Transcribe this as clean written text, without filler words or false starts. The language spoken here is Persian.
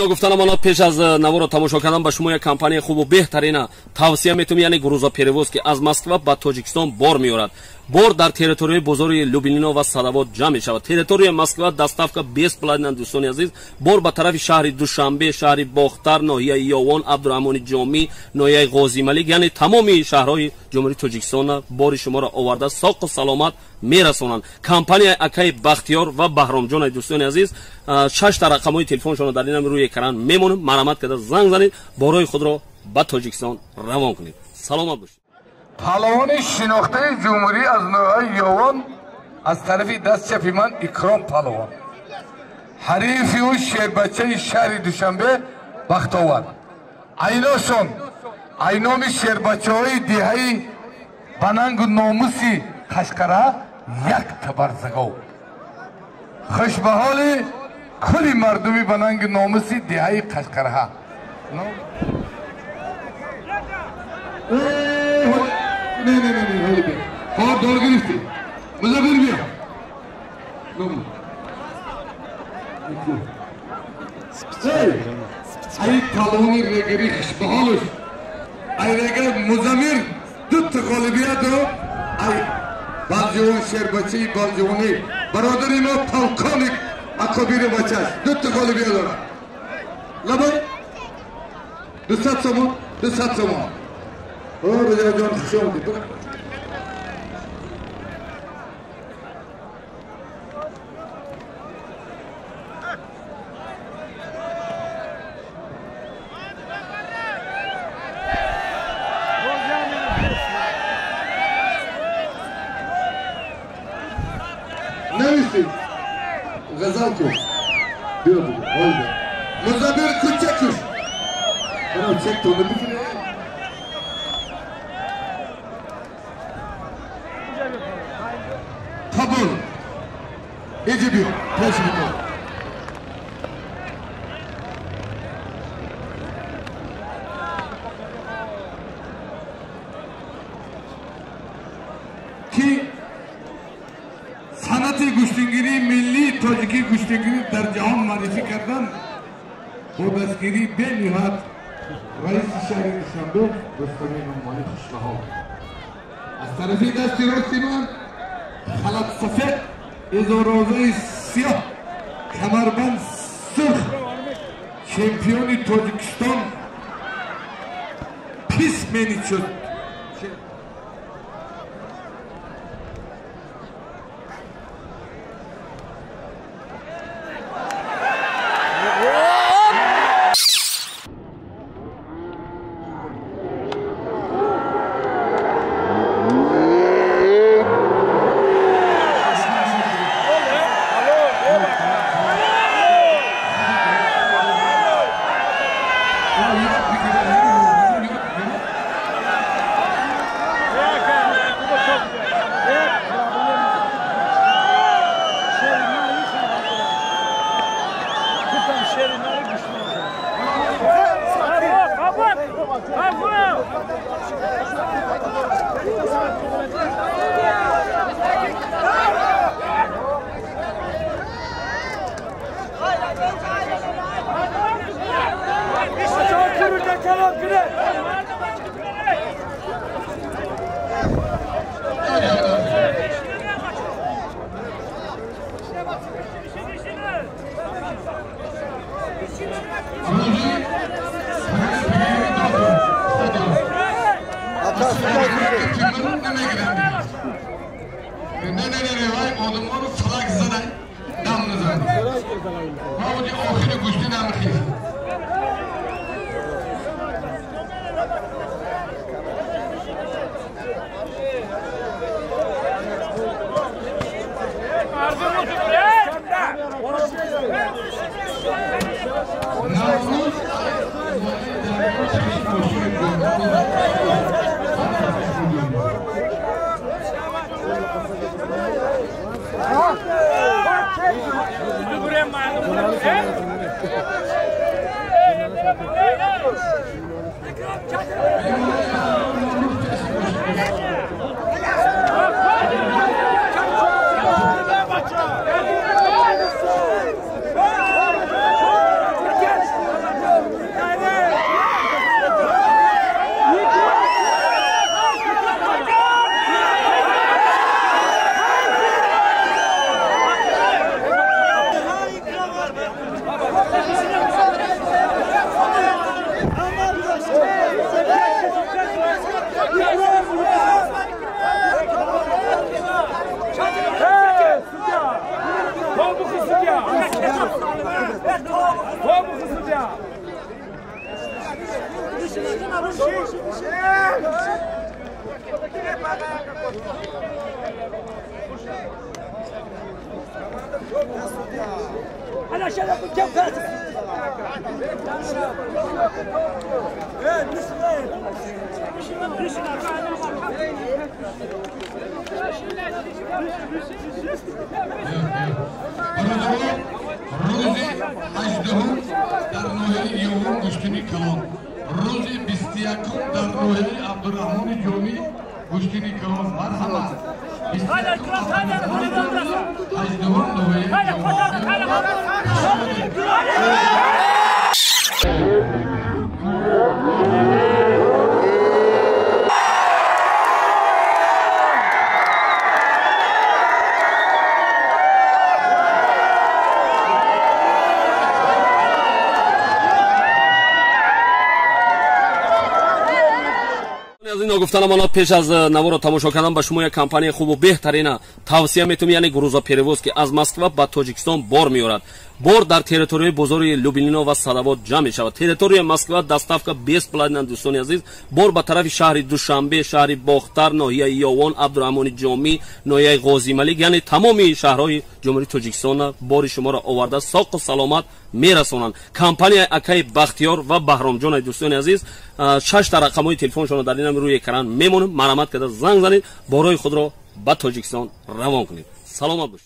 اینا گفتنم پیش از نوار تماشا کردن به شما یک کمپانی خوب و بهترین توصیه میتونم، یعنی گروزا پریوز که از مسکو به تاجیکستان بار میارد. بار در تریتوری بزرگ لوبلینا و ساداباد جمع می شود. تریتوری مسکو دستافکا 20 پلاتین دوستان عزیز، بار به طرف شهر دوشنبه، شهر باختر، ناحیه یاوان، عبدالرحمن جامی، ناحیه غازی ملک، یعنی تمامی شهرهای جمهوری تاجیکستان بار شما را آورده ساق و سلامت میرسونند. کمپانی اکای بختیار و بهرام جان دوستان عزیز 6 تا رقم‌های تلفنشون در این روی اکران میمونم، مرامت کرده زنگ زنید، بارای خود را به تاجیکستان روان کنید. سلامت باشید. پهلوان شناخته جمهوری از ناحیه یاوان از طرف دست چپ من اکرام پهلوان، حریف او شیربچه شهر دوشنبه بختاور. ایناشون اینام شیربچه های دهی بننگ و ناموسی قشقره یک تبرزگو. خوش به حال کلی مردمی بننگ ناموسی دهی قشقره ها. نه حالی بیا خواب دار گرفتی مزبر بیا ای پالونی رگری خوش به حالش ای رگر مزمیر دوت غالبیت رو ای بالجوان شیربچه بالجوانی برادر ما پالکانیک اکابیر بچه دوت غالبیت دارم لبای 200 سومان 200 سومان. رجا جان خوش آمدید. نمیسی غزل کن بیا بگو مزبر کوچک کش برای چک تو نمیکنه. Kabul. Ecebiyor. Teşekkür. Ki sanatı güçlüngiri, milli taciki güçlüngiri der cihan marifi kardan o beskiri benihat Reis-i Şehri Nişanlı Rüstemi İmam Malik Kuşlahav. Az tarafı desti Rüstemi خلط سفید ازاروزه سیاه کمربند سرخ چمپیونی تاجیکستان پیس منی شد. روزی 18 در نوحه یوم گشتنی کلان روزی 21 در نوحه عبدالرحمن جومی گشتنی کلان مرحبا 18 از این گفتنم الان پیش از نوار تماشا کردن به شما یک کمپانی خوب و بهترین توصیه میتونم یعنی گروزا پریوز که از مسکو به تاجیکستان بار میارد بار در تریتوری بزرگ لوبلینا و صدوات جمع می شود تریتوری مسکو دستافکا 20 پلاتین دوستان عزیز بار به طرف شهر دوشنبه شهر باختر ناحیه یاوان عبدالرحمن جامی ناحیه غازی ملک یعنی تمامی شهرهای جمهوری تاجیکستان بار شما را آورده ساق و سلامت میرسونند کمپانی اکای بختیار و بهرام جان دوستان عزیز 6 تا رقم‌های تلفنشون در این روی اکران میمونه مرامت کرده زنگ زنید بارای خود را به تاجیکستان روان کنید سلامت باشید